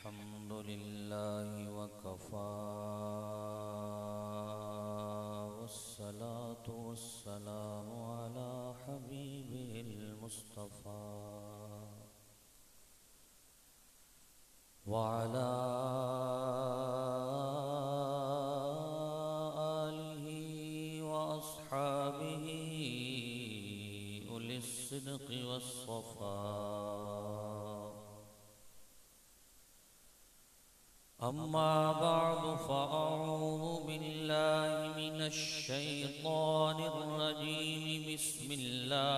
الحمد لله وكفى والصلاة والسلام على حبيبه المصطفى وعلى آله وأصحابه أولي الصدق والصفاء. أما بعد فأعوذ بالله من الشيطان الرجيم. بسم الله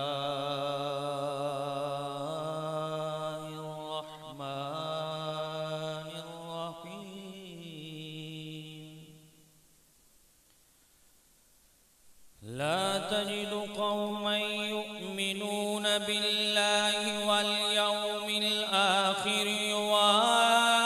الرحمن الرحيم. لا تجد قوما يؤمنون بالله واليوم الآخر يوادون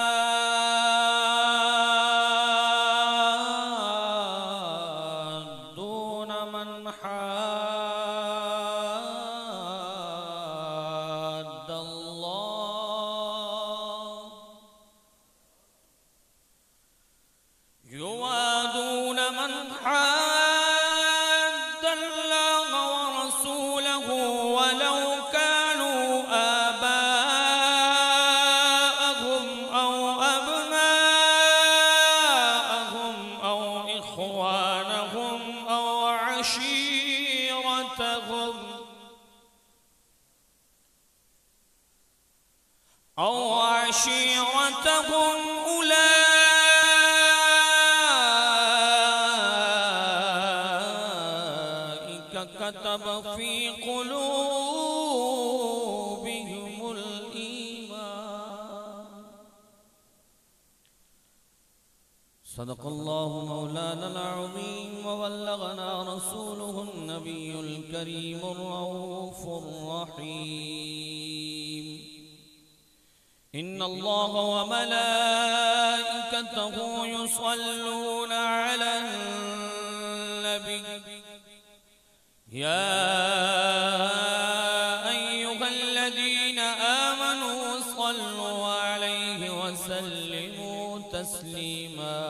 من حاد الله ورسوله ولو كانوا آباءهم أو أبناءهم أو إخوانهم أو عشيرتهم كتب في قلوبهم الإيمان. صدق الله مولانا العظيم وبلغنا رسوله النبي الكريم الرؤوف الرحيم. إن الله وملائكته يصلون على النبي يا أيها الذين آمنوا صلوا عليه وسلموا تسليما.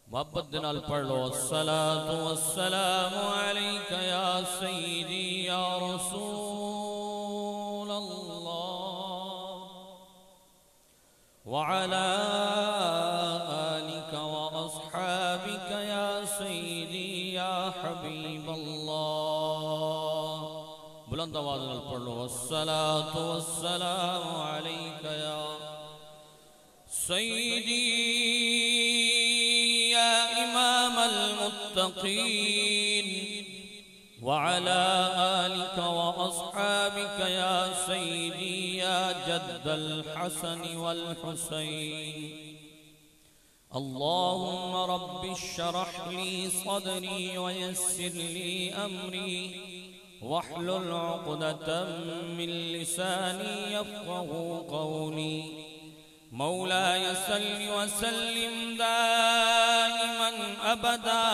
محبت دنال پڑھ لو. الصلاة والسلام عليك يا سيدي يا رسول الله وعلى آلك وأصحابك يا سيدي يا حبيب الله. بلند آواز نال پڑھ لو. الصلاة والسلام عليك يا سيدي يا إمام المتقين وعلى آلك وأصحابك يا سيدي يا جد الحسن والحسين. اللهم رب اشرح لي صدري ويسر لي أمري واحلل عقدة من لساني يفقه قولي. مولاي صل وسلم دائما أبدا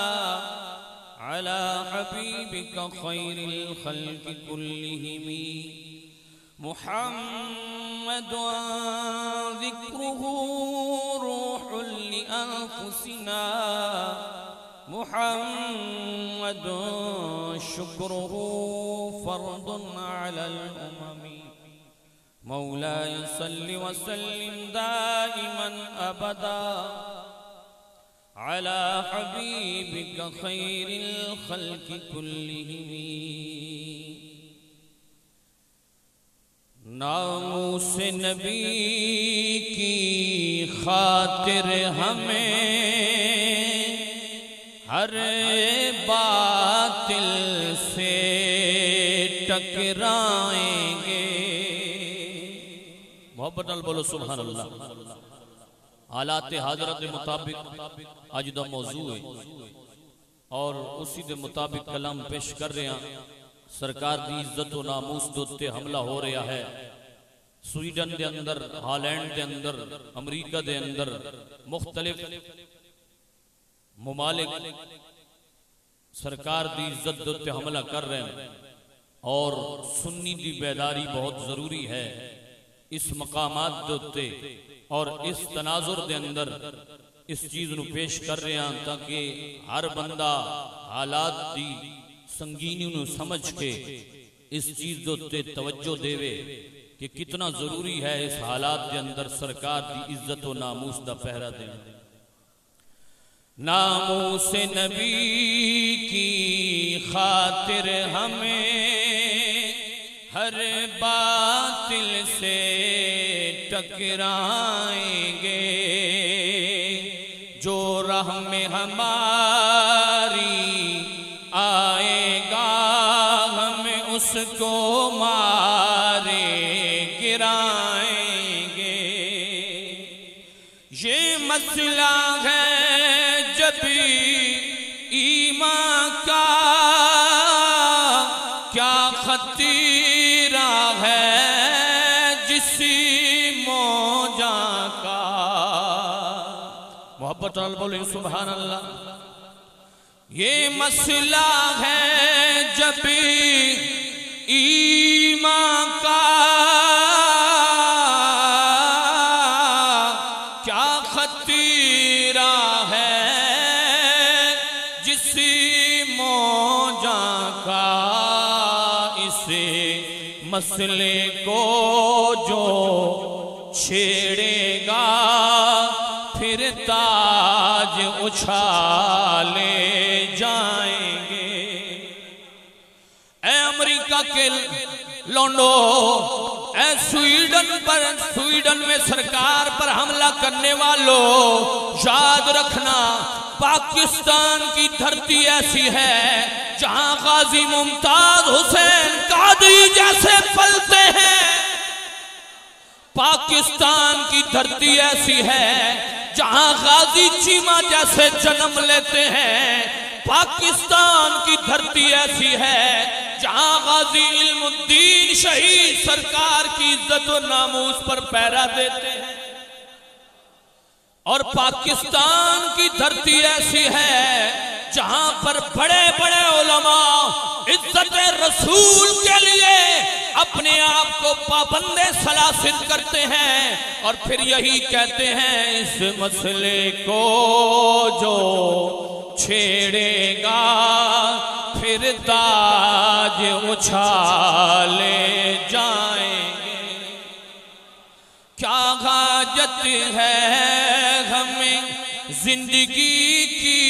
على حبيبك خير الخلق كلهم محمد ذكره روح لأنفسنا محمد شكره فرض على الأمم. مولاي صل وسلم دائما أبدا على حبيبك خير الخلق كلهم. ناموس نبی کی خاطر ہمیں ہر باطل سے ٹکرائیں گے. محبت نال بولو سبحان اللہ. حالات حاضرت مطابق اج دا موضوع ہے اور اسی دے مطابق کلام پیش کر رہے ہیں. سرکار دی عزت و ناموس دوتے حملہ ہو رہا ہے. سویڈن دے اندر، ہالینڈ دے اندر، امریکہ دے اندر مختلف ممالک سرکار دی عزت دوتے حملہ کر رہے ہیں اور سنی دی بیداری بہت ضروری ہے. اس مقامات دوتے اور اس تناظر دے اندر اس چیز نو پیش کر رہے ہیں تاکہ ہر بندہ حالات دی سنگینی نو سمجھ کے اس چیز دوتے توجہ دے وے کہ کتنا ضروری ہے اس حالات دے اندر سرکار دی عزت و ناموس دا پہرا دینا. ناموس نبی کی خاطر ہمیں ہر باطل سے ٹکرائیں گے، جو راہ میں ہماری آئے گا ہم اس کو مارے گرائیں گے. یہ مسئلہ ہے جب ایمان کا، کیا خطیرہ ہے جسی موجہ کا. محبت اللہ بولیں سبحان اللہ. یہ مسئلہ ہے جب ایمان کا، کیا خطیرہ ہے جسی موجہ کا. اسے مسئلے کو جو چھیڑے گا پھر تاج اچھالے جائیں گے. اے امریکہ کے لونڈو، اے سویڈن میں سرکار پر حملہ کرنے والوں، یاد رکھنا پاکستان کی دھرتی ایسی ہے جہاں غازی ممتاز حسین قادری جیسے پلتے ہیں. پاکستان کی دھرتی ایسی ہے جہاں غازی چیمہ جیسے جنم لیتے ہیں. پاکستان کی دھرتی ایسی ہے جہاں غازی علم الدین شہید سرکار کی عزت و ناموس پر پہرا دیتے ہیں. اور پاکستان کی دھرتی ایسی ہے جہاں پر بڑے بڑے علماء عزت رسول کے لیے اپنے آپ کو پابند سلاسل کرتے ہیں اور پھر یہی کہتے ہیں اس مسئلے کو جو چھیڑے گا پھر تاج اچھالے جائیں گے. کیا حاجت ہے ہمیں زندگی کی،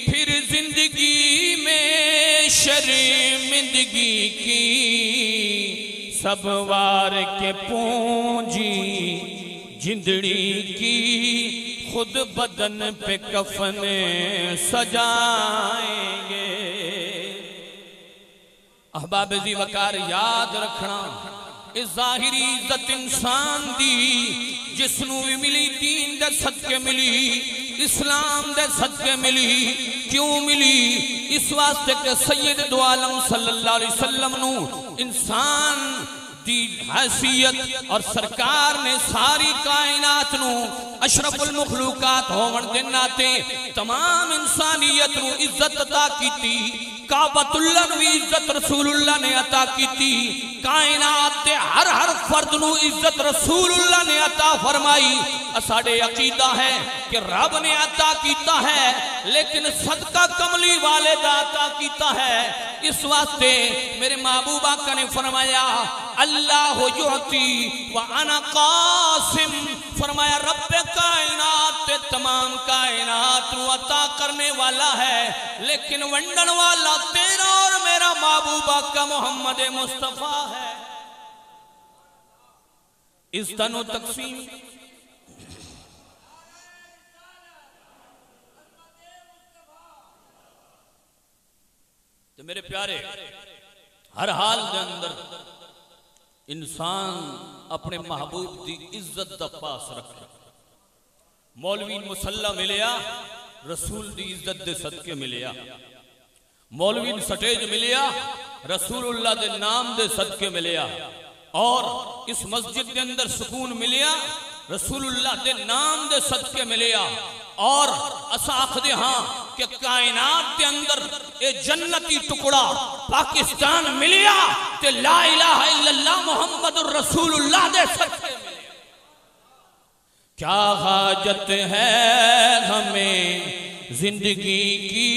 پھر زندگی میں شرمندگی کی. سب وار کے پونجی جندڑی کی، خود بدن پہ کفن سجائیں گے. احباب ذی وقار یاد رکھنا، اس ظاہری عزت انسان دی جس نو بھی ملی دین دے صدقے ملی، اسلام دے صدقے ملی. کیوں ملی؟ اس واسطے کہ سید دو عالم صلی اللہ علیہ وسلم نو انسان دی حیثیت اور سرکار نے ساری کائنات نو اشرف المخلوقات ہون دے ناتے تمام انسانیت نو عزت عطا کیتی. کعبۃ اللہ نو عزت رسول اللہ نے عطا کیتی. کائنات دے ہر فرد نو عزت رسول اللہ نے عطا فرمائی. اساڑے عقیدہ ہے کہ رب نے عطا کیتا ہے لیکن صدقہ کملی والے دا عطا کیتا ہے. اس واسطے میرے محبوب آقا نے فرمایا اللہ یعطی وانا قاسم. فرمایا رب کائنات تے تمام کائنات نو عطا کرنے والا ہے لیکن ونڈن والا تیرا اور میرا محبوب آقا محمد مصطفیٰ ہے. اس تنو تقسیم تو میرے پیارے ہر حال دے اندر انسان اپنے محبوب دی عزت دا پاس رکھے. مولوی مسلح ملیا رسول دی عزت دے صدقے ملیا. مولوی سٹیج ملیا رسول اللہ دے نام دے صدقے ملیا. اور اس مسجد دے اندر سکون ملیا رسول اللہ دے نام دے صدقے ملیا. اور اسا آخدے ہاں کہ کائنات کے اندر اے جنتی ٹکڑا پاکستان ملیا تے لا الہ الا اللہ محمد الرسول اللہ دے سکتے ملے. کیا حاجت ہے ہمیں زندگی کی،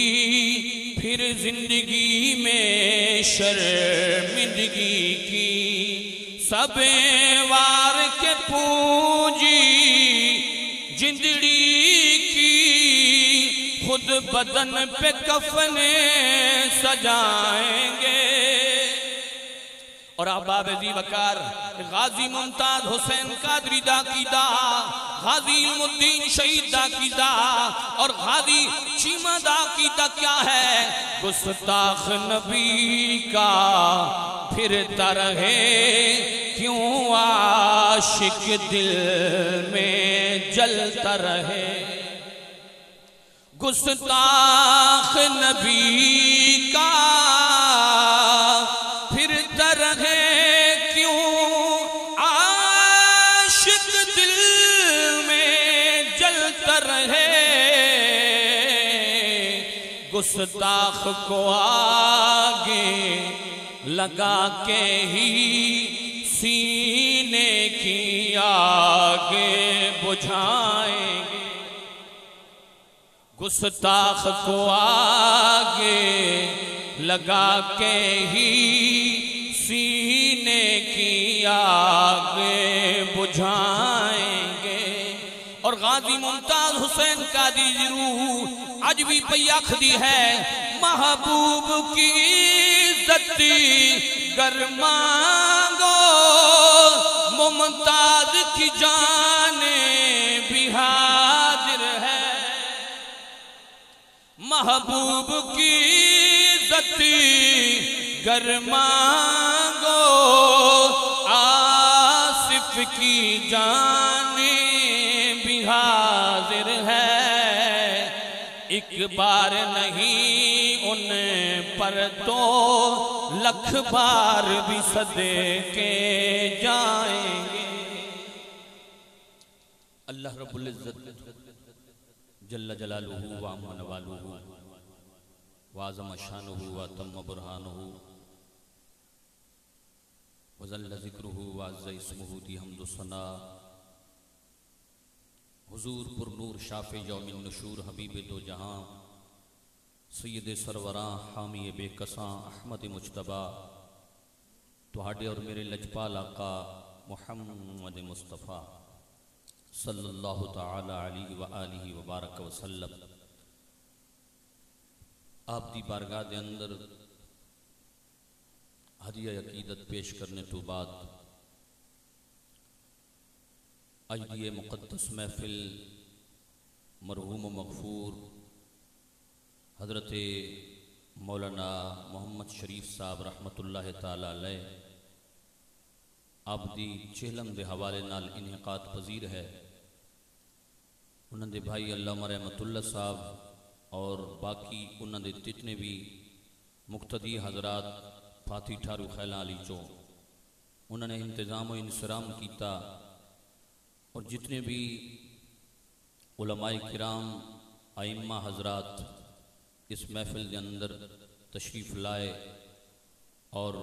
پھر زندگی میں شرمندگی کی، سب وار کے پونجی جندڑی کی، خود بدن پہ کفن سجائیں گے. اور احباب ذی وقار غازی ممتاز حسین قادری دا کی دا، غازی علم الدین شہید دا کی دا، اور غازی چیمہ دا کی دا کیا ہے؟ گستاخ نبی کا پھرتا رہے کیوں عاشق دل میں جلتا رہے. گستاخ نبی کا پھرتا رہے کیوں عاشق دل میں جلتا رہے. گستاخ کو آگے لگا کے ہی سینے کی آگے بجھائیں گے. گستاخ کو آگے لگا کے ہی سینے کی آگے بجھائیں گے. اور غازی ممتاز حسین قادری دی روح آج بھی پیاکھ دی ہے، محبوب کی عزتی گر مانگو ممتاز کی جانیں بھی حاضر ہے. محبوب کی عزتی گر مانگو آصف کی جانیں بھی حاضر ہے. ایک بار نہیں ان پر تو لکھ بار بھی صدقے جائیں گے. اللہ رب العزت جل جلالہ وعم نوالہ وعظم شانہ واتم برہانہ وزل ذکرہ وعز اسمہ دی حمد و ثنا. حضور پر نور شافع یوم النشور حبیب دو جہاں سید سروراں حامی بے کساں احمد مجتبی تہاڈے اور میرے لجپال آقا محمد مصطفیٰ صلی اللہ تعالی علیہ وآلہ وبارک وسلم. آپ دی بارگاہ دے اندر ہدیہ عقیدت پیش کرنے تو بعد اج دی مقدس محفل مرحوم و مغفور حضرت مولانا محمد شریف صاحب رحمت اللہ تعالی علیہ آپ دی چہلم دے حوالے نال انعقاد پذیر ہے. انہاں دے بھائی علامہ رحمت اللہ صاحب اور باقی انہاں دے جتنے بھی مقتدی حضرات پھاتی ٹھارو خیلان علی چوں انہوں نے انتظام و انصرام کیتا، اور جتنے بھی علماء کرام ائمہ حضرات اس محفل کے اندر تشریف لائے اور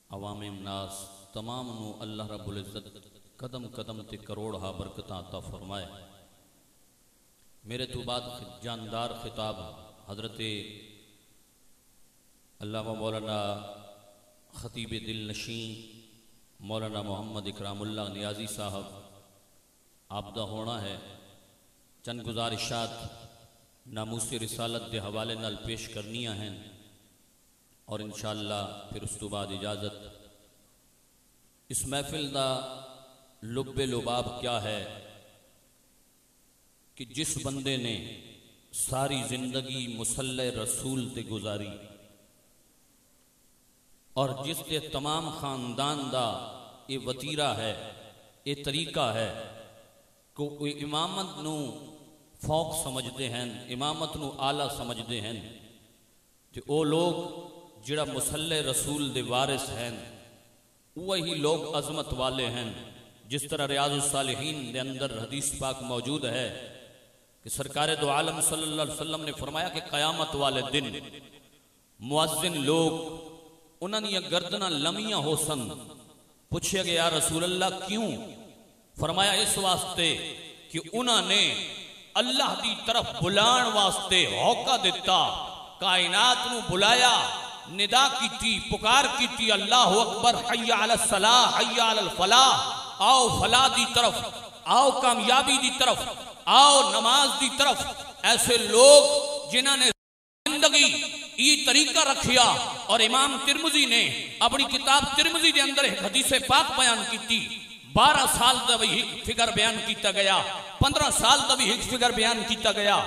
عوام الناس تمام نو اللہ رب العزت قدم قدم تے کروڑا برکتاں عطا فرمائے. میرے تو بعد جاندار خطاب حضرت علامہ مولانا خطیب دل نشین مولانا محمد اکرام اللہ نیازی صاحب آپ دا ہونا ہے. چند گزارشات ناموس رسالت دے حوالے نال پیش کرنیاں ہیں اور انشاءاللہ پھر اس تو بعد اجازت. اس محفل دا لب لباب کیا ہے کہ جس بندے نے ساری زندگی مصلی رسول تے گزاری اور جس دے تمام خاندان دا یہ وطیرہ ہے، یہ طریقہ ہے کہ وہ امامت نو فوق سمجھتے ہیں، امامت نو آلہ سمجھتے ہیں، کہ وہ لوگ جڑا مصلی رسول دے وارث ہیں وہی لوگ عظمت والے ہیں. جس طرح ریاض الصالحین دے اندر حدیث پاک موجود ہے کہ سرکار دو عالم صلی اللہ علیہ وسلم نے فرمایا کہ قیامت والے دن مؤذن لوگ انہوں نے گردناں لمیاں ہو سن. پوچھے گیا یا رسول اللہ کیوں؟ فرمایا اس واسطے کہ انہوں نے اللہ دی طرف بلان واسطے ہوکا دیتا، کائنات نو بلایا، ندا کیتی، پکار کیتی، اللہ اکبر، حی علی الصلاح، حی علی الفلاح، آؤ فلاح دی طرف، آؤ کامیابی دی طرف، آؤ نماز دی طرف. ایسے لوگ جنہوں نے زندگی یہ طریقہ رکھیا. اور امام ترمذی نے اپنی کتاب ترمذی دے اندر ایک حدیث پاک بیان کیتی. 12 سال دا بھی ایک فگر بیان کیتا گیا، 15 سال دا بھی ایک فگر بیان کیتا گیا،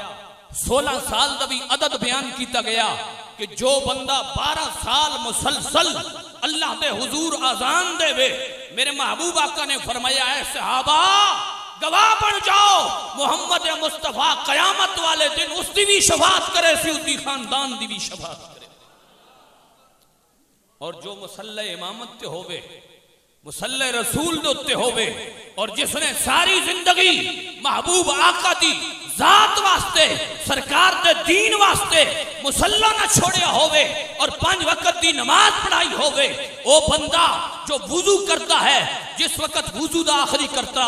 16 سال دا بھی عدد بیان کیتا گیا کہ جو بندہ 12 سال مسلسل اللہ دے حضور آزان دے وے، میرے محبوب آقا نے فرمایا اے صحابہ گواہ بن جاؤ، محمد مصطفیٰ قیامت والے دن اس دی بھی شفاعت کرے سی، اس دی خاندان دی بھی شفاعت کرے. اور جو مسلح امامت تے ہوئے، مسلح رسول دوتے ہوئے، اور جس نے ساری زندگی محبوب آقا دی ذات واسطے، سرکار دے دین واسطے مسلح نہ چھوڑیا ہوئے اور 5 وقت دی نماز پڑھائی ہوئے، وہ بندہ جو وضو کرتا ہے، جس وقت وضو دا آخری کرتا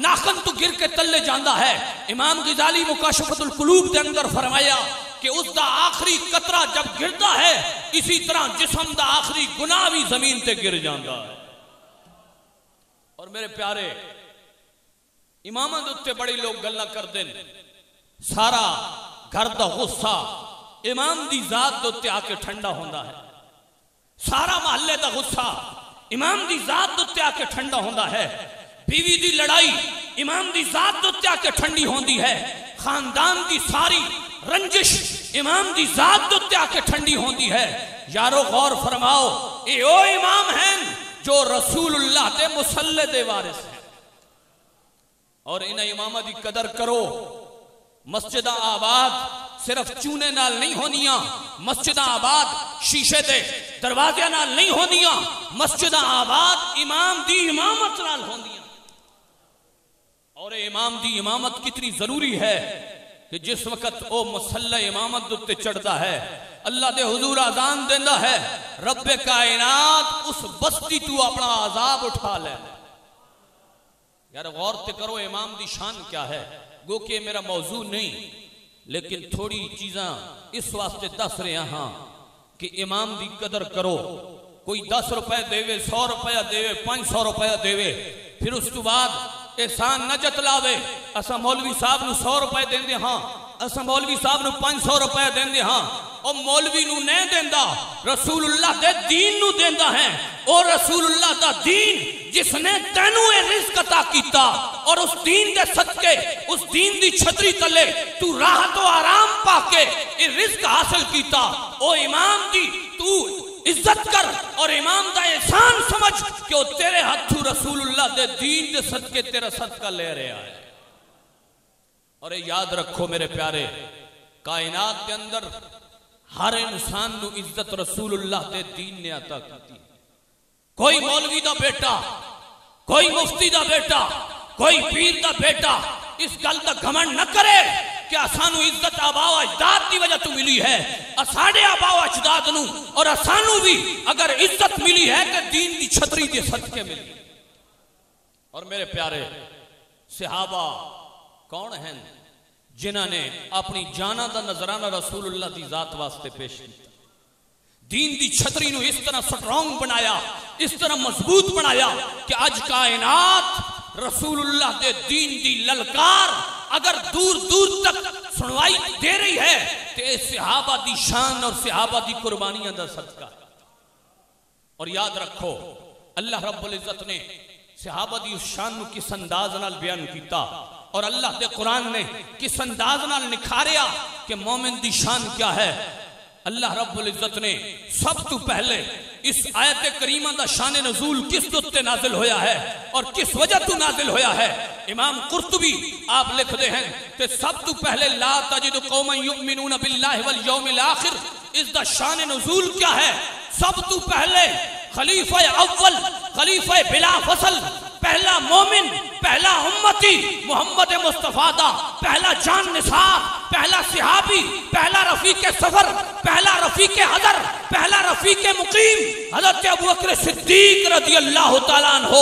ناخن تو گر کے تلے جاندہ ہے. امام غزالی مکاشفت القلوب دے اندر فرمایا کہ اس دا آخری قطرہ جب گرتا ہے اسی طرح جسم دا آخری گناہ بھی زمین تے گر جاندہ ہے. اور میرے پیارے امامت اتے بڑی لوگ گلہ کر دیں، سارا گھر دا غصہ امام دی ذات دوتے آ کے ٹھنڈا ہوندہ ہے، سارا محلے دا غصہ امام دی ذات دوتے آ کے ٹھنڈا ہوندہ ہے، بیوی دی لڑائی امام دی ذات دوتے آ کے ٹھنڈی ہوندی ہے، خاندان دی ساری رنجش امام دی ذات دوتے آ کے ٹھنڈی ہوندی ہے. یارو غور فرماؤ، اے او امام ہیں جو رسول اللہ دے مسلح دے وارث ہیں، اور انہیں امامہ دی قدر کرو. مسجدہ آباد صرف چونے نال نہیں ہونیاں، مسجدہ آباد شیشے دے دروازے نال نہیں ہونیاں، مسجدہ آباد امام دی امامت نال ہونیاں. اور امام دی امامت کتنی ضروری ہے کہ جس وقت او مسلح امامت دوتے چڑھتا ہے، اللہ دے حضور آزان دیندہ ہے، رب کائنات اس بستی تو اپنا عذاب اٹھا لے. یار غور تے کرو امام دی شان کیا ہے. گو کہ میرا موضوع نہیں، لیکن تھوڑی چیزاں اس واسطے دس رہے ہاں کہ امام دی قدر کرو. کوئی 10 روپے دے وے، 100 روپے دے وے، 500 روپے دے وے، پھر اس تو بعد احسان نہ جتلاوے. اسا مولوی صاحب نو 100 روپے دیں دے ہاں، اسا مولوی صاحب نو 500 روپے دیں دے ہاں. اور مولوی نو نہیں دیندہ، رسول اللہ دے دین نو دیندہ ہیں. اور رسول اللہ دا دین جس نے تینوں رزق عطا کیتا، اور اس دین دے صدقے، اس دین دی چھتری تلے تو راحت و آرام پا کے رزق حاصل کیتا. او امام دی تو عزت کر اور امام دا احسان سمجھ کہ وہ تیرے ہتھوں رسول اللہ دے دین دے صدقے تیرا صدقہ لے رہے آئے. اور یاد رکھو میرے پیارے، کائنات کے اندر ہر انسان نو عزت رسول اللہ دے دین نے عطا کی. کوئی مولوی دا بیٹا، کوئی مفتی دا بیٹا، کوئی پیر دا بیٹا اس گل دا گھمنڈ نہ کرے کہ اسانو عزت آبا و اجداد دی وجہ تو ملی ہے. اساڑے آبا و اجداد نو اور اسانو بھی اگر عزت ملی ہے کہ دین دی چھتری دے صدقے ملی. اور میرے پیارے صحابہ کون ہیں جنہاں نے اپنی جانا دا نظرانہ رسول اللہ دی ذات واسطے پیش کیا، دین دی چھتری نو اس طرح سٹرونگ بنایا، اس طرح مضبوط بنایا کہ آج کائنات رسول اللہ دے دین دی للکار اگر دور دور تک سنوائی دے رہی ہے تو اے صحابہ دی شان اور صحابہ دی قربانیاں دا صدقہ. اور یاد رکھو اللہ رب العزت نے صحابہ دی اس شان نو کس انداز نال بیان کیتا، اور اللہ دے قرآن نے کس انداز نال نکھاریا کہ مومن دی شان کیا ہے. اللہ رب العزت نے سب تو پہلے اس آیت کریمہ دا شان نزول کس دوتے نازل ہویا ہے اور کس وجہ تو نازل ہویا ہے. امام قرطبی آپ لکھ دے ہیں کہ سب تو پہلے لا تجد قوما یؤمنون باللہ والیوم الاخر، اس دا شان نزول کیا ہے. سب تو پہلے خلیفہ اول، خلیفہ بلا فصل، پہلا مومن، پہلا امتی محمد مصطفیٰ دا، پہلا جان نثار، پہلا صحابی، پہلا رفیق سفر، پہلا رفیق حضر، پہلا رفیق مقیم حضرت ابوبکر صدیق رضی اللہ تعالیٰ عنہ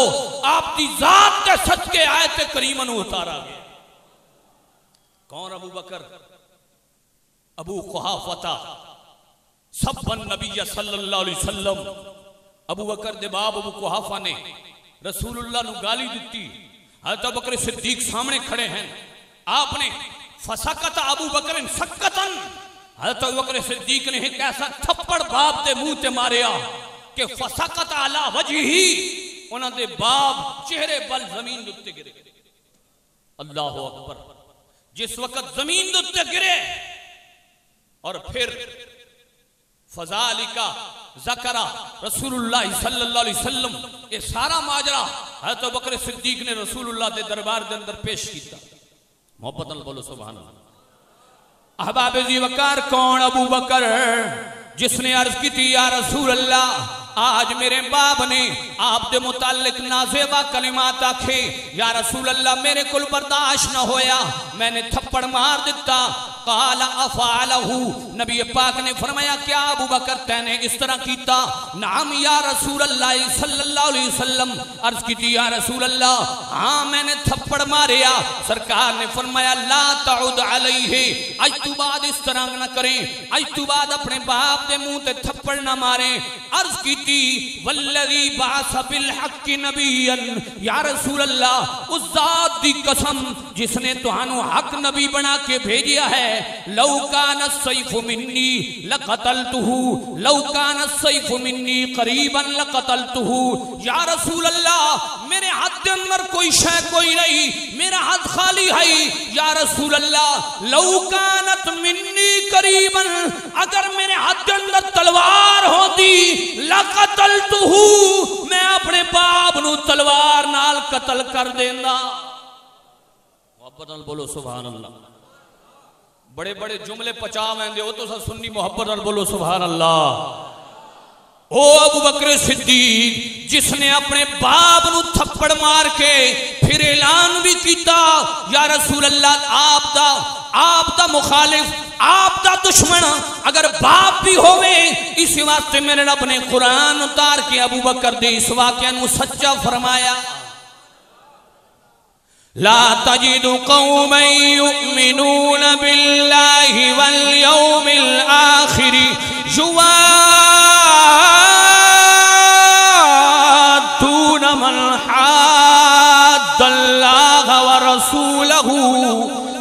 آپ دی ذات کے صدقے آیت کریمہ نو اتارا گیا۔ کون ابو بکر؟ ابو قحافہ سب النبی صلی اللہ علیہ وسلم۔ ابو بکر دے باب ابو قحافہ نے رسول اللہ نو گالی دیتی، حضرت ابو بکر صدیق سامنے کھڑے ہیں، آپ نے فسکت ابو بکر سکتن، حضرت ابو بکر صدیق نے ایک ایسا تھپڑ باپ دے منہ تے ماریا کہ فسکت علی وجہی، انہاں دے باپ چہرے بل زمین دے گرے۔ اللہ اکبر! جس وقت زمین دے گرے اور پھر فذالک ذکر رسول اللہ صلی اللہ علیہ وسلم، یہ سارا ماجرا حضرت ابوبکر صدیق نے رسول اللہ دے دربار دے اندر پیش کیتا۔ محبت نال بولو سبحان اللہ۔ احباب ذی وقار کون ابو بکر جس نے عرض کی تھی یا رسول اللہ آج میرے باپ نے آپ دے متعلق نازیبہ کلمات آکھے، یا رسول اللہ میرے کل برداشت نہ ہویا، میں نے تھپڑ مار دیتا۔ قال افعلہ، نبی پاک نے فرمایا کیا ابو بکر تینے اس طرح کیتا؟ نعم یا رسول اللہ صلی اللہ علیہ وسلم، عرض کی تھی یا رسول اللہ ہاں میں نے تھپڑ ماریا۔ سرکار نے فرمایا لا تعود علیہ، آج تو بعد اس طرح نہ کریں، آج تو بعد اپنے باپ دے منہ تے تھپڑ نہ ماریں۔ عرض کی تھی والذی بعث بالحق نبیا، یا رسول اللہ اس ذات دی قسم جس نے تہانوں حق نبی بنا کے بھیجیا ہے، لو کان السیف منی لقتلتہ، لو کان السیف منی قریبا لقتلتہ۔ یا رسول اللہ میرے ہاتھ کے اندر کوئی شے کوئی نہیں، میرا ہاتھ خالی ہے۔ یا رسول اللہ لو کانت منی قریبا، اگر میرے ہاتھ کے اندر تلوار ہوتی لقتلتہ، میں اپنے باپ نو تلوار نال قتل کر دینا۔ محبت نال بولو سبحان اللہ۔ بڑے بڑے جملے پچا میں دے ہو تو سا سنی محبت نال بولو سبحان اللہ۔ او ابو بکر صدیق جس نے اپنے باپ نو تھپڑ مار کے پھر اعلان بھی کیتا یا رسول اللہ آپ دا مخالف، آپ دا دشمن اگر باپ بھی ہوئے، اسی واسطے میرے رب نے قرآن اتار کے ابو بکر دے اس واقعہ نو سچا فرمایا۔ لا تجد قوما يؤمنون بالله واليوم الآخر يوادون من حاد الله ورسوله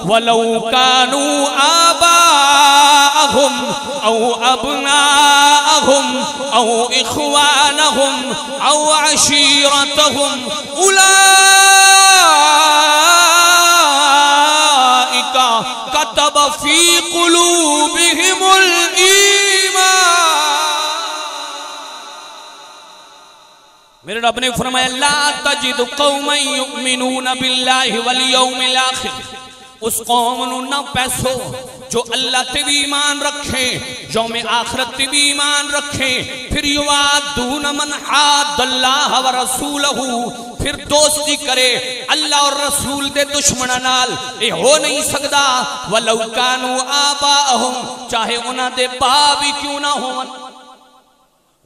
ولو كانوا آباءهم أو أبناءهم أو إخوانهم أو عشيرتهم أولئك كتب في قلوبهم الإيمان۔ میرے رب نے فرمایا لا تجد قوما يؤمنون بالله واليوم الآخر، اس قوم نہ پیسو جو اللہ تے بھی ایمان رکھے، یوم آخرت تے بھی ایمان رکھے، پھر یوادون من حاد اللہ ورسولہ، پھر دوستی کرے اللہ اور رسول دے دشمنہ نال، یہ ہو نہیں سکتا۔ وَلَوْ كَانُوا آبَاءَهُمْ، چاہے انہاں دے باپ بھی کیوں نہ ہوں،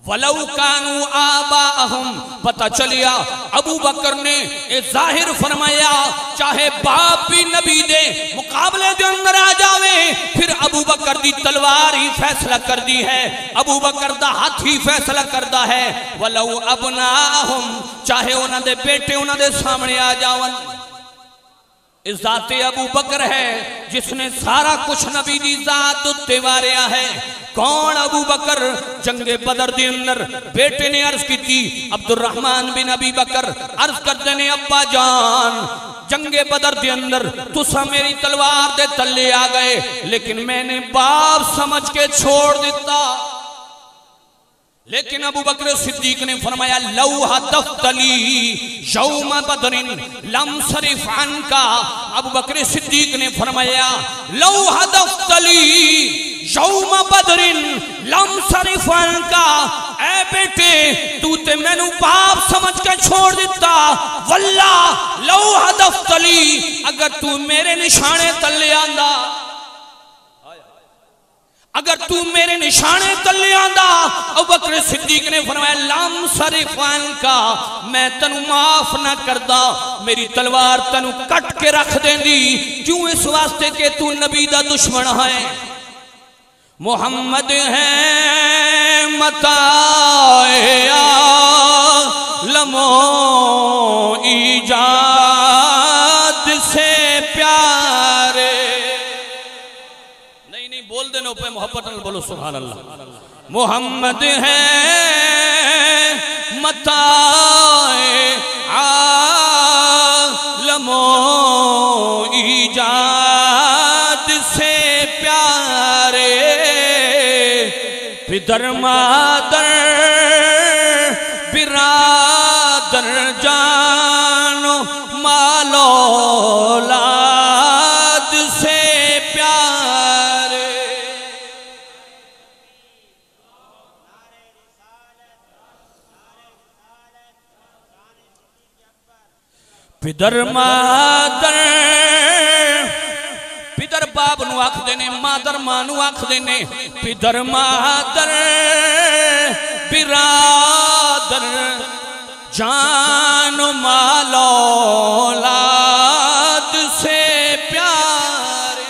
وَلَوْ كَانُوا آبَاءَهُمْ، پتہ چلیا ابو بکر نے ظاہر فرمایا چاہے باپ بھی نبی دے مقابلے دے اندر آ جاوے، پھر ابو بکر دی تلوار ہی فیصلہ کر دی ہے، ابو بکر دا ہاتھ ہی فیصلہ کردہ ہے۔ وَلَوْ أَبْنَاءَهُمْ، چاہے انہاں دے بیٹے انہاں دے سامنے آ جاون۔ اس ذات ابو بکر ہے جس نے سارا کچھ نبی دی ذات اتے واریا ہے۔ کون ابو بکر؟ جنگ بدر دے اندر بیٹے نے عرض کی تھی، عبد الرحمن بن ابی بکر عرض کرتے نے ابا جان جنگ بدر دے اندر تسا میری تلوار دے تلے آ گئے، لیکن میں نے باپ سمجھ کے چھوڑ دیتا۔ لیکن ابو بکر صدیق نے فرمایا لو حدفت لی یوم بدر لم صرف عنکا، ابو بکر صدیق نے فرمایا لو حدفت لی یوم بدر بدرن لم صرف عنکا، اے بیٹے تو تے میں نو باپ سمجھ کے چھوڑ دیتا، واللہ لو ہدفت لی، اگر تو میرے نشانے تلے آندا، اگر تو میرے نشانے تلے آندا، ابو بکر صدیق نے فرمایا لم صرف عنکا، میں تنو معاف نہ کردا، میری تلوار تنو کٹ کے رکھ دیں دی، کیوں؟ اس واسطے کہ تو نبی دا دشمن ہے، محمد ہے متاع عالم و ایجاد سے پیارے، نہیں بول دینا پہ محبت نہ بولو سبحان اللہ، محمد ہے متاع عالم و ایجاد سے پیارے، پدر مادر برادر جان مال اولاد سے پیارے، پدر مادر، پدر باپ نو آکھ دینے، مادر مانو آکھ دینے، پدر مادر برادر جان مال اولاد سے پیارے۔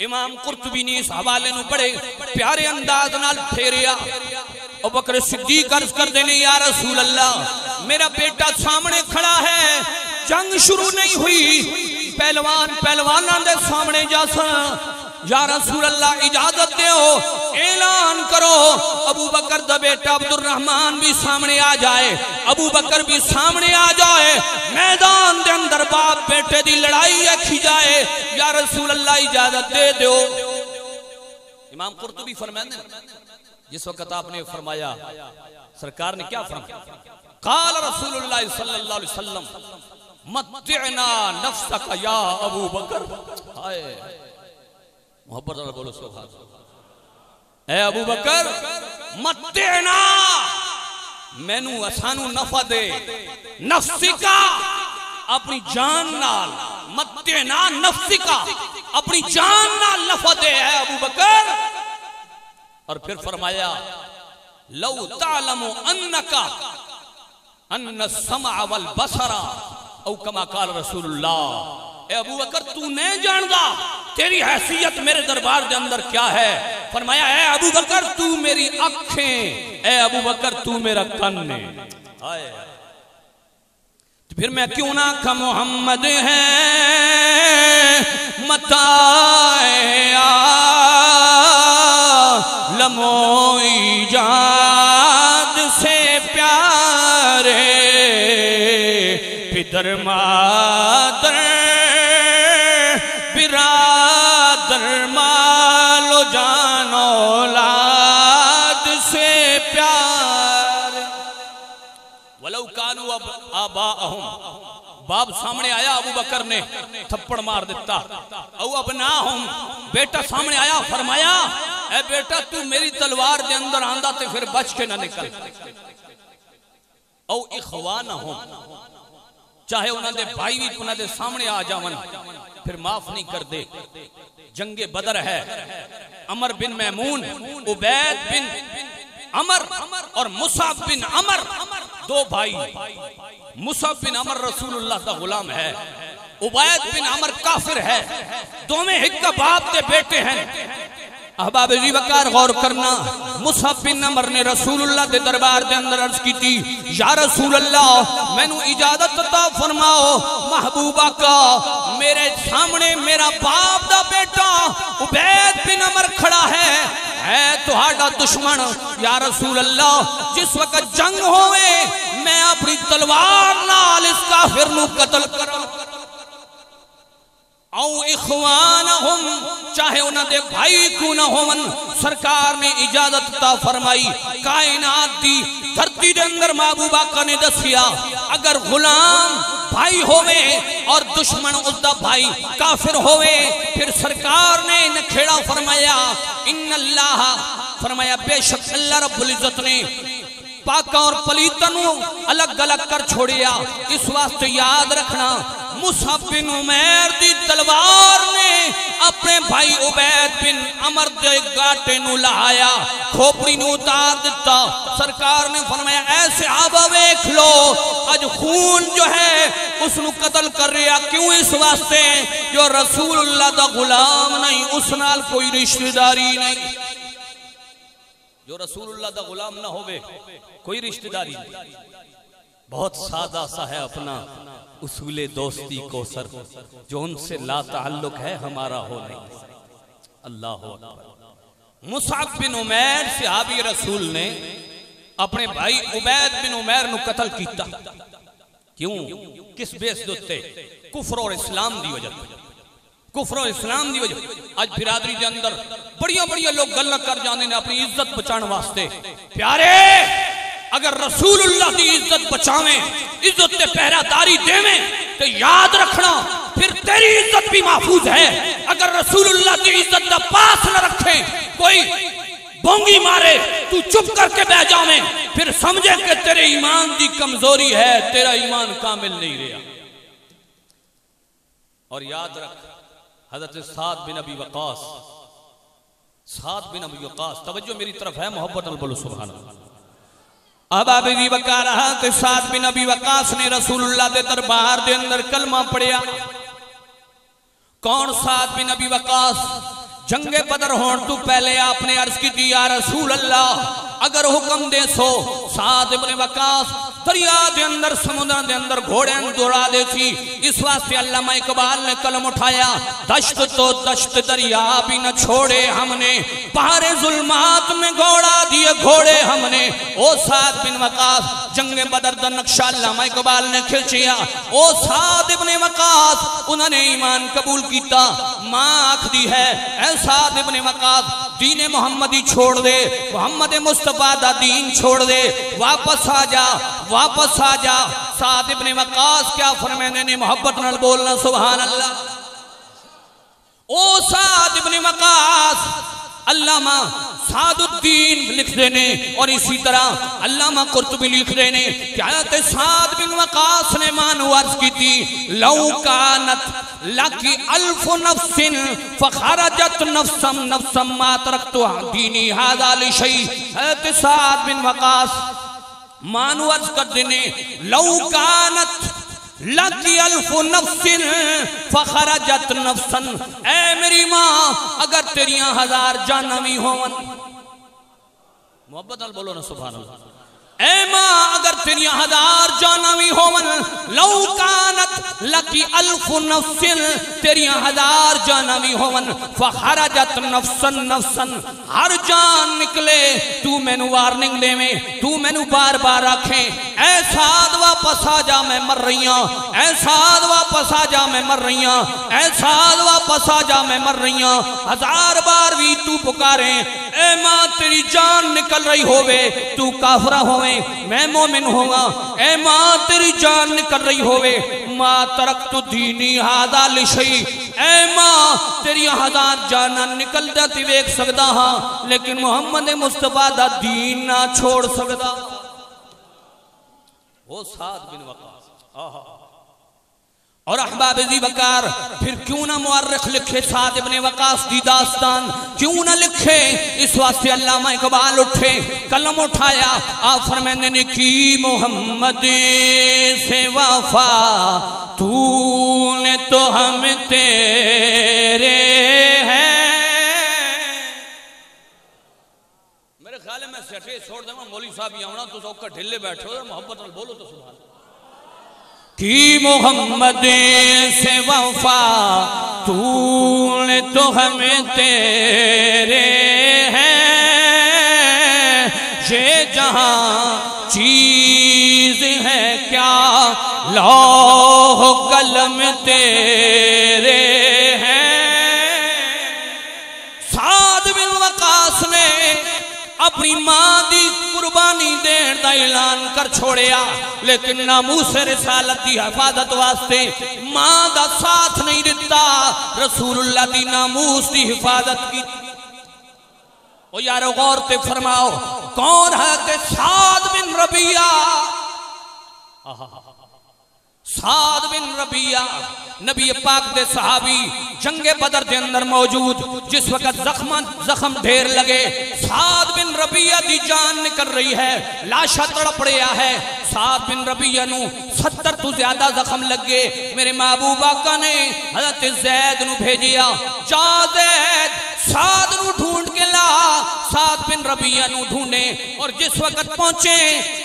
امام قرطبی نے اس حوالے نو بڑے پیارے انداز نال پھیریا، ابو بکر صدیق عرض کر دینے یا رسول اللہ میرا بیٹا سامنے کھڑا ہے، جنگ شروع نہیں ہوئی، پہلواناں دے سامنے جاسا، یا رسول اللہ اجازت دیو، اعلان کرو ابو بکر دا بیٹا عبد الرحمن بھی سامنے آ جائے، ابو بکر بھی سامنے آ جائے، میدان دے اندر باپ بیٹے دی لڑائی رکھی جائے، یا رسول اللہ اجازت دے دیو۔ امام قرطبی فرماتے ہیں جس وقت آپ نے فرمایا، سرکار نے کیا فرمایا؟ قال رسول اللہ صلی اللہ علیہ وسلم متعنا نفسک یا ابو بکر، محبت اللہ بولو سبحان اللہ، اے ابو بکر متعنا، مینو اسانو نفع دے، نفسکا اپنی جان نال، متعنا نفسکا اپنی جان نال نفع دے اے ابو بکر۔ اور پھر فرمایا لو تعلم انکا ان السمع والبصر او کما قال رسول اللہ، اے ابو بکر تو نہیں جاندہ تیری حیثیت میرے دربار دے اندر کیا ہے، فرمایا اے ابو بکر تو میری اکھیں، اے ابو بکر تو میرا کن ہے، تو پھر میں کیوں نہ کہا محمد ہے متاع عالم و ایجاد سے پیارے، پدر مادر برادر مال و جان اولاد سے پیارے، ولو کانوا آباءہم، باپ سامنے آیا ابو بکر نے تھپڑ مار دیتا، او ابناہم، بیٹا سامنے آیا فرمایا اے بیٹا تو میری تلوار دے اندر آندہ تے پھر بچ کے نہ نکل، او اخوانہم، چاہے انہاں دے بھائی بھی انہاں دے سامنے آ جاون پھر معاف نہیں کر دے۔ جنگ بدر ہے، عمر بن میمون، عبید بن عمر اور مصعب بن عمر، دو بھائی، مصعب بن عمر رسول اللہ کا غلام ہے، عبید بن عمر کافر ہے، دونوں ایک کا باپ دے بیٹے ہیں۔ احباب جی وقار غور کرنا، مصعب بن عمر نے رسول اللہ دے دربار دے اندر عرض کی تھی یا رسول اللہ میں نو اجازت عطا فرماؤ محبوبہ کا، میرے سامنے میرا باپ دا بیٹا عبید بن عمر کھڑا ہے تہاڈا دشمن، یا رسول اللہ جس وقت جنگ ہوئے میں اپنی تلوار نال اس کافر نو قتل کروں، او اخوانہم، چاہے انہاں دے بھائی کو نہ ہون، سرکار نے اجازت عطا فرمائی۔ کائنات دی دھرتی دے اندر محبوبہ کا نے دسیا اگر غلام بھائی ہوئے اور دشمن اس دا بھائی کافر ہوئے، پھر سرکار نے نکھیڑا فرمایا ان اللہ، فرمایا بے شک اللہ رب العزت نے پاکا اور پلیتنوں الگ الگ کر چھوڑیا۔ اس واسطے یاد رکھنا مصعب بن عمیر دی تلوار نے اپنے بھائی عبید بن عمر دے گاٹے نو لہایا، کھوپڑی نو اتار دیتا۔ سرکار نے فرمایا اے صحابہ ویکھ لو اج خون جو ہے اس نو قتل کر رہا، کیوں؟ اس واسطے جو رسول اللہ دا غلام نہیں، اس نال کوئی رشتہ داری نہیں۔ جو رسول اللہ دا غلام نہ ہوئے کوئی رشتہ داری نہیں۔ بہت سادہ سا ہے اپنا اصول دوستی کو سر، جو ان سے لا تعلق ہے ہمارا ہو نہیں۔ اللہ اکبر۔ مصعب بن عمیر صحابی رسول نے اپنے بھائی عبید بن عمیر نو قتل کیتا، کیوں؟ کس بیس دوتے؟ کفر اور اسلام دی وجہ، کفر و اسلام دی وجہ۔ آج برادری دے اندر بڑیاں بڑیاں لوگ گلہ کر جانے نے اپنی عزت بچان واسطے۔ پیارے اگر رسول اللہ دی عزت بچاویں، عزت تے پہرہ داری دیویں، تو یاد رکھنا پھر تیری عزت بھی محفوظ ہے۔ اگر رسول اللہ دی عزت دا پاس نہ رکھیں، کوئی بونگی مارے تو چپ کر کے بہ جاویں، پھر سمجھے کہ تیرے ایمان دی کمزوری ہے، تیرا ایمان کامل نہیں رہا۔ اور یاد رکھ حضرت سعد بن ابی وقاص، سعد بن ابی وقاص، توجہ میری طرف ہے، محبت بولو سبحان اللہ۔ اب آپ بھی بکا رہا کہ سعد بن ابی وقاص نے رسول اللہ دے دربار دے اندر کلمہ پڑھیا۔ کون سعد بن ابی وقاص؟ جنگ بدر ہون تو پہلے آپ نے عرض کی دی یا رسول اللہ اگر حکم دے سو سعد بن وقاص دریا دے اندر سمندر دے اندر گھوڑے دوڑا دے سی۔ اس واسطے علامہ اقبال نے قلم اٹھایا دشت تو دشت دریا بھی نہ چھوڑے ہم نے، پہاڑ ظلمات میں گھوڑا دیے گھوڑے ہم نے۔ او سعد بن وقاص جنگ بدر دا نقشہ علامہ اقبال نے کھچیا۔ او سعد بن وقاص انہوں نے ایمان قبول کیتا۔ ماں آکھ دی ہے اے سعد بن وقاص دین محمدی چھوڑ دے، محمد مصطفیٰ دا دین چھوڑ دے، واپس آ جا، واپس آ جا۔ سعد بن وقاص کیا فرمانے نے؟ محبت نال بولنا سبحان اللہ۔ او سعد بن وقاص علامہ سعد الدین لکھ دینے اور اسی طرح علامہ قرطبی لکھ دینے کہ حضرت سعد بن وقاص نے مانو عرض کی تھی لو کانت لکی الف نفس فخرجت نفسم نفسم ما ترکت دینی هذا لشیء۔ حضرت سعد بن وقاص مانو عرض کر دینے لو کانت لکی الف نفس فخرجت نفسن، اے میری ماں اگر تیریاں ہزار جانوی ہون، محبت نال بولو نا سبحان اللہ، اے ماں اگر تیریاں ہزار جانوی ہون، لو کانت لکی الف نفس تیریاں ہزار جانوی ہون، فخرجت نفسن نفسن ہر جان نکلے تو میں نو وارننگ دے میں، تو میں نو بار بار رکھیں اے سعد واپس آ جا میں مر رہی ہوں، اے سعد واپس آ جا میں مر رہی ہوں، اے سعد واپس آ جا میں مر رہی ہوں۔ ہزار بار بھی تو پکاریں اے ماں تیری جان نکل رہی ہوئے، تو کافرہ ہوئے میں مومن ہوگا، اے ماں تیری جان نکل رہی ہوئے ما ترکت دینی هذا لشیء، اے ماں تیری ہزار جانا نکل جاتی ویک سکتا ہاں لیکن محمد مصطفیٰ دا دین نہ چھوڑ سکتا۔ وہ سعد بن وقاص اور احباب ذی وقار پھر کیوں نہ مورخ لکھے سعد بن وقاص دی داستان، کیوں نہ لکھے؟ اس واسطے علامہ اقبال اٹھے قلم اٹھایا، آپ فرمانے نے کی محمد سے وفا تو نے تو ہم تیرے ہیں۔ میرے خیال ہے میں سیٹے چھوڑ دیں مولوی صاحب یہ آنا تو سوکا ڈھلے بیٹھو محبت نال بولو تو سبحان کی محمد سے وفا تو نے تو ہمیں تیرے ہیں، یہ جہاں چیز ہے کیا لوح قلم تیرے ہیں۔ سعد بن وقاص نے اپنی ماں دی قربانی دین دا اعلان کر چھوڑیا، لیکن ناموس رسالت دی حفاظت واسطے ماں دا ساتھ نہیں دیتا، رسول اللہ دی ناموس دی حفاظت کی۔ او یارو غور تے فرماؤ، کون ہے کہ سعد بن ربیعہ، سعد بن ربیعہ نبی پاک دے صحابی جنگ بدر دے اندر موجود، جس وقت زخم ڈھیر لگے، سعد بن ربیعہ دی جان نکل رہی ہے، لاشا تڑپ رہا ہے، سعد بن ربیعہ نو 70 تو زیادہ زخم لگے، میرے محبوب آقا نے حضرت زید نو بھیجیا، جا زید سعد نو ڈھونڈ کے لا، سعد بن ربیعہ نو ڈھونڈے، اور جس وقت پہنچے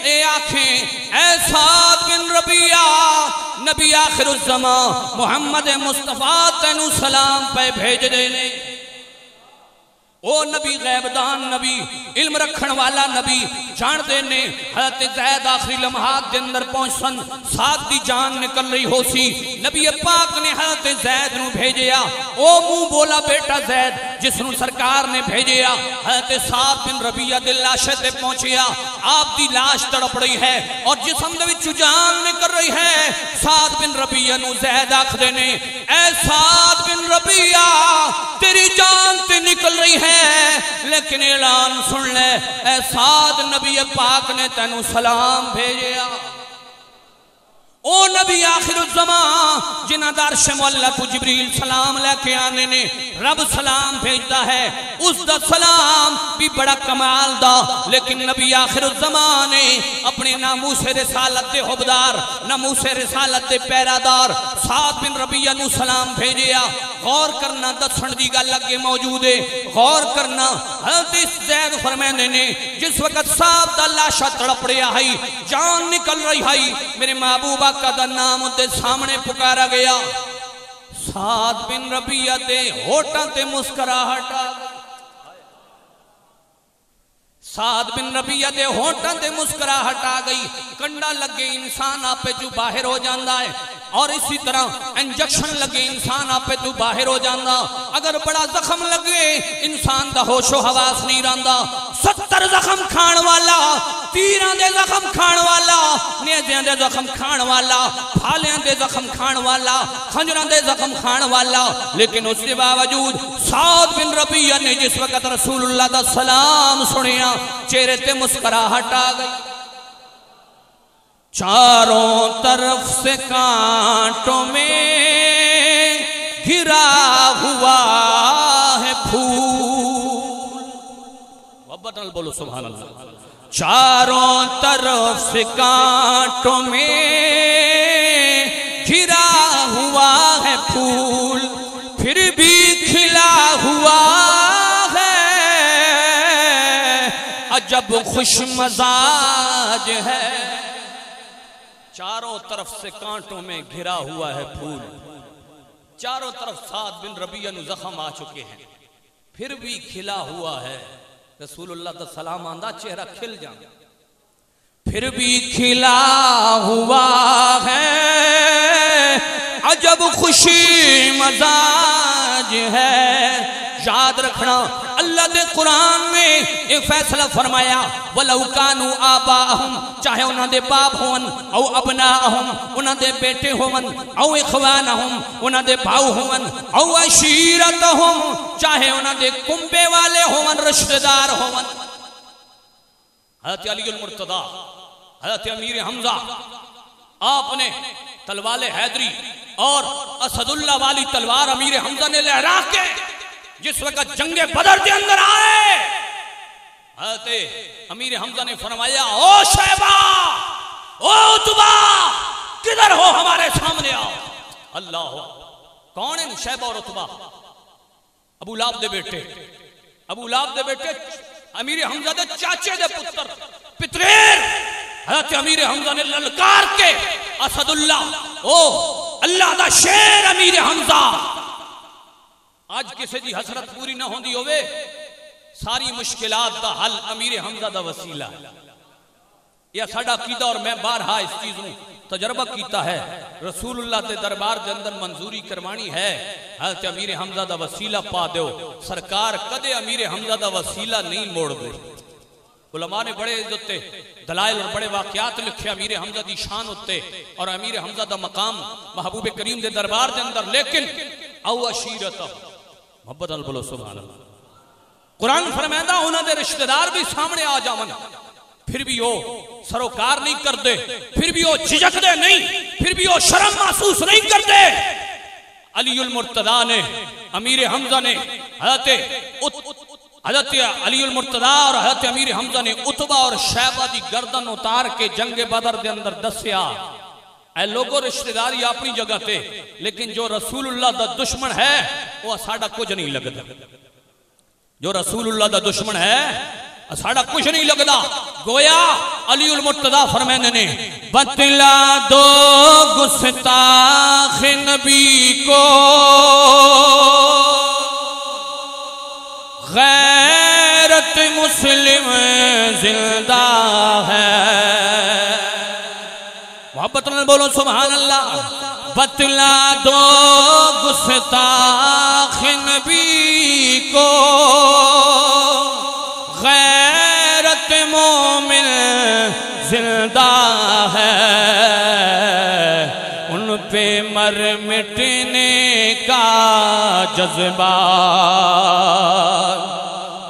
اے آنکھیں، اے سعد بن ربیعہ، نبی آخر الزمان محمد مصطفیٰ تینو سلام پہ بھیج دینے، او نبی غیب دان نبی، علم رکھن والا نبی، جان دینے حضرت زید آخری لمحات دے اندر پہنچن، ساتھ دی جان نکل رہی ہو سی، نبی پاک نے حضرت زید نو بھیجیا، او منہ بولا بیٹا زید جس نو سرکار نے بھیجیا، حضرت سعد بن ربیعہ دے لاشے تے پہنچیا، آپ دی لاش تڑپ رہی ہے اور جسم دے وچ جان نکل رہی ہے، سعد بن ربیعہ نو زید آکھ دینے، اے سعد بن ربیعہ تیری جان تے نکل رہی ہے، لیکن اعلان سن لے، اے سعد نبی پاک نے تینو سلام بھیجیا، او نبی آخر الزمان جنہ دارش مولا کو جبریل سلام لے کے آنے نے رب سلام بھیجتا ہے، اس دا سلام بھی بڑا کمال دا، لیکن نبی آخر الزمان نے اپنے ناموس رسالت دے حبدار، ناموس رسالت دے پیرادار سعد بن ربیعہ نو سلام بھیجیا، غور کرنا دسن دی گل لگے موجود ہے، غور کرنا حضرت زید فرمینے نے جس وقت سعد دا لاشا تڑپ رہا ہے، جان نکل رہی ہے، میرے محبوبہ کا دا نام دے سامنے پکارا گیا، سعد بن ربیعہ دے ہوٹاں تے مسکراہٹ آ گئی، سعد بن ربیعہ دے ہوٹاں تے مسکراہٹ آ گئی، کنڈا لگے انسان آپ پہ جو باہر ہو جاندہ ہے، اور اسی طرح انجیکشن لگے انسان آپ پہ تو باہر ہو جاندہ، اگر بڑا زخم لگے انسان دا ہوش و حواس نہیں راندہ، 70 زخم کھان والا، تیران دے زخم کھان والا، نیزیاں دے زخم کھان والا، پھالیاں دے زخم کھان والا، خنجران دے زخم کھان والا، لیکن اس کے باوجود سعد بن ربیعہ نے جس وقت رسول اللہ دا سلام سنیا، چہرے تے مسکراہٹ آ گئی، چاروں طرف سے کانٹوں میں گھرا ہوا ہے پھول، وابطنال بولو سبحان اللہ، چاروں طرف سے کانٹوں میں گھرا ہوا ہے پھول، پھر بھی کھلا ہوا ہے، عجب خوش مزاج ہے، چاروں طرف سے کانٹوں میں گھرا ہوا ہے پھول، چاروں طرف سعد بن ربیعہ نو زخم آ چکے ہیں، پھر بھی کھلا ہوا ہے، رسول اللہ دا سلام آندہ چہرہ کھل جانا، پھر بھی کھلا ہوا ہے، عجب خوشی مزاج ہے، یاد رکھنا اللہ دے قرآن میں ایک فیصلہ فرمایا، وَلَوْ كَانُوا آبَاءَهُمْ چاہے انہاں دے باپ ہون، او ابناءہم انہاں دے بیٹے ہون، او اخوانہم انہاں دے بھاؤ ہون، او عشیرتہم چاہے انہاں دے کنبے والے ہون، رشتہ دار ہون، حضرت علی المرتضیٰ، حضرت امیر حمزہ، آپ نے تلوار حیدری اور اسد اللہ والی تلوار امیر حمزہ نے لہرا کے جس وقت جنگ بدر کے اندر آئے، حضرت امیر حمزہ نے فرمایا، او شیبہ، او عتبہ، کدھر ہو ہمارے سامنے آؤ، اللہ کون ہیں شیبہ اور عتبہ؟ ابو لہب دے بیٹے، ابو لہب دے بیٹے امیر حمزہ دے چاچے دے پتر پتریر، حضرت امیر حمزہ نے للکار کے اسد اللہ، او اللہ دا شیر امیر حمزہ، آج کسی دی حسرت پوری نہ ہوندی ہوئے، ساری مشکلات دا حل امیر حمزہ دا وسیلہ، یا ساڑا کیتا اور میں بارہا اس چیزوں تجربہ کیتا ہے، رسول اللہ تے دربار دے اندر منظوری کرمانی ہے، حضرت امیر حمزہ دا وسیلہ پا دیو، سرکار کدے امیر حمزہ دا وسیلہ نہیں موڑ دے، علماء نے بڑے عزت دلائل اور بڑے واقعات لکھے امیر حمزہ دی شان ہوتے اور امیر حمزہ دا مقام محبوب کریم دے دربار دے اندر، لیکن او عشیرتہ محبت نال بولو سبحان اللہ۔ قرآن فرمائندہ انہاں دے رشتہ دار بھی سامنے آ جاون، پھر بھی وہ سروکار نہیں کردے، پھر بھی وہ جھجک دے نہیں، پھر بھی وہ شرم محسوس نہیں کردے۔ علی المرتضیٰ نے، امیر حمزہ نے حضرت علی المرتضیٰ اور حضرت امیر حمزہ نے عتبہ اور شیبہ دی گردن اتار کے جنگ بدر دے اندر دسیا، اے لوگوں رشتہ داری اپنی جگہ تے، لیکن جو رسول اللہ دا دشمن ہے وہ ساڑا کچھ نہیں لگتا، جو رسول اللہ دا دشمن ہے ساڑا کچھ نہیں لگتا۔ گویا علی المرتضیٰ فرمانے نے بتلا دو گستاخ نبی کو غیرت مسلم زندہ ہے، محبت میں بولو سبحان اللہ۔ بتلا دو گستاخ نبی کو غیرت مومن زندہ ہے، ان پہ مر مٹنے کا جذبہ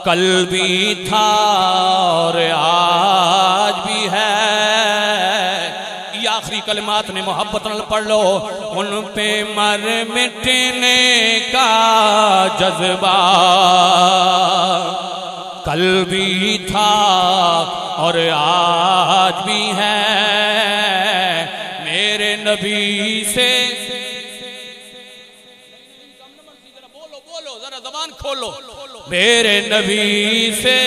کل بھی تھا اور آج بھی ہے۔ یہ آخری کلمات نے محبت نال پڑھ لو، ان پہ مر مٹنے کا جذبہ کل بھی تھا اور آج بھی ہے، میرے نبی سے بولو ذرا زبان کھولو، میرے نبی سے،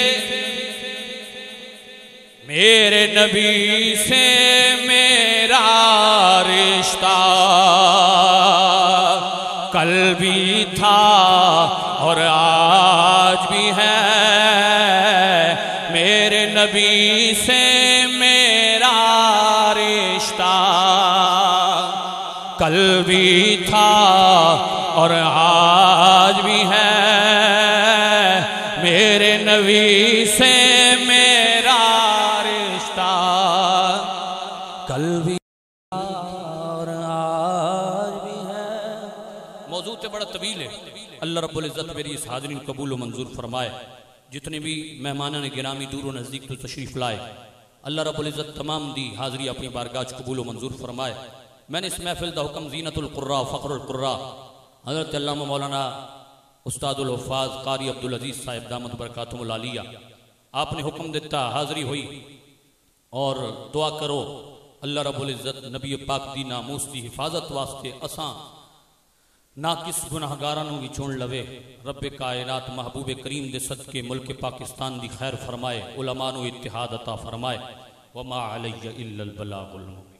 میرے نبی سے میرا رشتہ کل بھی تھا اور آج بھی ہے، میرے نبی سے میرا رشتہ کل بھی تھا اور آج بھی ہے، میرے نبی سے میرا رشتہ کل بھی اور آج بھی ہے۔ موضوع تے بڑا طویل ہے، اللہ رب العزت میری اس حاضرین قبول و منظور فرمائے۔ جتنے بھی مہمانہ نے گرامی دور و نزدیک تو تشریف لائے، اللہ رب العزت تمام دی حاضری اپنی بارگاہ قبول و منظور فرمائے۔ میں نے اس محفل دا حکم زینت القراء فخر القراء حضرت علامہ مولانا استاد الحفاظ قاری عبدالعزیز صاحب دامت برکاتہم العالیہ، آپ نے حکم دیتا، حاضری ہوئی اور دعا کرو اللہ رب العزت نبی پاک دی ناموس دی حفاظت واسطے اساں ناقص گناہگارانوں بھی چون لوے، رب کائنات محبوب کریم دے صدقے ملک پاکستان دی خیر فرمائے، علماء نو اتحاد عطا فرمائے، وما علی الا البلاغ المبین۔